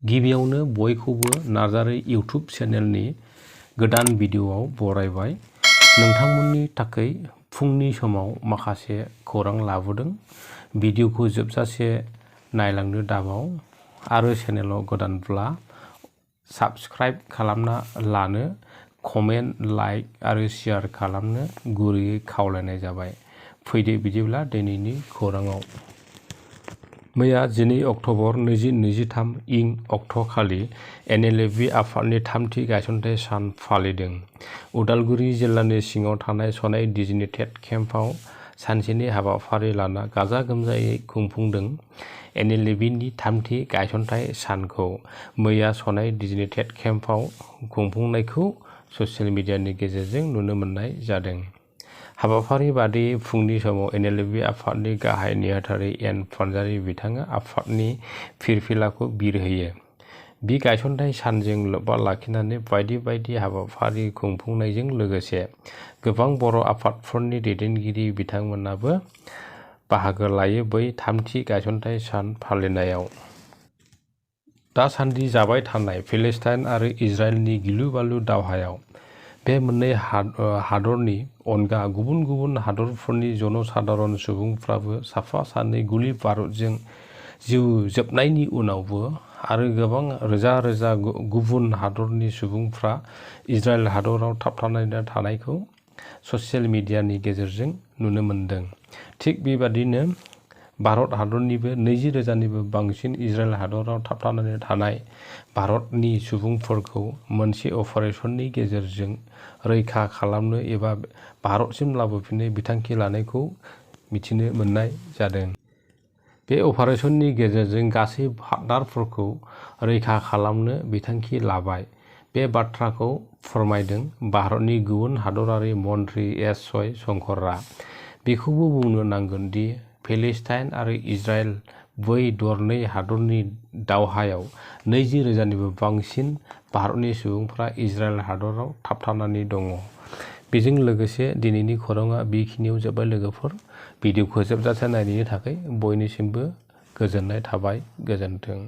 गिबियावनो बयखौबो नार्जारी इउटुब चेनेलनि गोदान भिडिअ'आव बरायबाय। नोंथांमोननि थाखाय फुंनि समाव माखासे खौरां लाबोदों। भिडिअ'खौ जोबजासे नायलांनो दाबाव आरो चेनेलाव गोदानब्ला साबस्क्राइब खालामना लानो, कमेन्ट, लाइक आरो शेयार खालामनो गुरैयै खावलायनाय जाबाय। फैदो बिदिब्ला दिनैनि खौराङाव। मैया 12 अक्ट'बर 2023 इं अक्ट'खालि NLFB आफादनि थामथि गायसनथाइ सान फालिदों। उदालगुरि जिल्लानि सिङाव थानाय सनाय डिजिटेड केम्पआव सानसेनि हाबाफारि लाना गाजा गोमजायै खुंफुंदों। NLFBनि थामथि गायसनथाइ सानखौ मैया सनाय डिजिटेड केम्पआव खुंफुंनायखौ ससियेल मिडियानि गेजेरजों नुनो मोननाय जादों। हाबाफारि बादियै फुंनि समाव NLFB आफादनि गाहाय नेहाथारि एन नार्जारी बिथाङा आफादनि फिरफिलाखौ बिरहोयो। बि गायसनथाइ सानजों लोब्बा लाखिनानै बायदि बायदि हाबाफारि खुंफुंनायजों लोगोसे गोबां बर' आफादफोरनि दैदेनगिरि बिथांमोनाबो बाहागो लायो बै थामथि गायसनथाइ सान फालिनायाव। दासान्दि जाबाय थानाय पेलेस्टाइन आरो इजराइलनि गिलु-बालु दावहायाव बे मोननै हादरनि अनगा गुबुन गुबुन हादरफोरनि जनसाधारन सुबुंफ्राबो साफा सानै गुलि बारुदजों जिउ जोबनायनि उनावबो आरो गोबां रोजा रोजा गुबुन हादरनि सुबुंफ्रा इजराइल हादराव थाबथानानै थानायखौ ससियेल मिडियानि गेजेरजों नुनो मोनदों। थिग बेबादिनो भारत हादरनिबो 20,000निबो बांसिन इजराइल हादराव थाबथानानै थानाय भारतनि सुबुंफोरखौ मोनसे अपारेशननि गेजेरजों रैखा खालामनो एबा भारतसिम लाबोफिननो बिथांखि लानायखौ मिथिनो मोननाय जादों। बे अपारेशननि गेजेरजों गासै पार्टनारफोरखौ रैखा खालामनो बिथांखि लाबाय। बे बाथ्राखौ फोरमायदों भारतनि गुबुन हादरारि मन्थ्रि एस जयशंकरआ। बेखौबो बुंनो नांगोन दि पेलेस्टाइन आरो इजराइल बै दरनै हादरनि दावहायाव 20,000निबो बांसिन भारतनि सुबुंफ्रा इजराइल हादराव थाबथानानै दङ। बेजों लोगोसे दिनैनि खौराङा बेखिनियाव जोब्बाय लोगोफोर। भिडिअ'खौ जोबजासे नायनायनि थाखाय बयनिसिमबो गोजोननाय थाबाय। गोजोन्थों।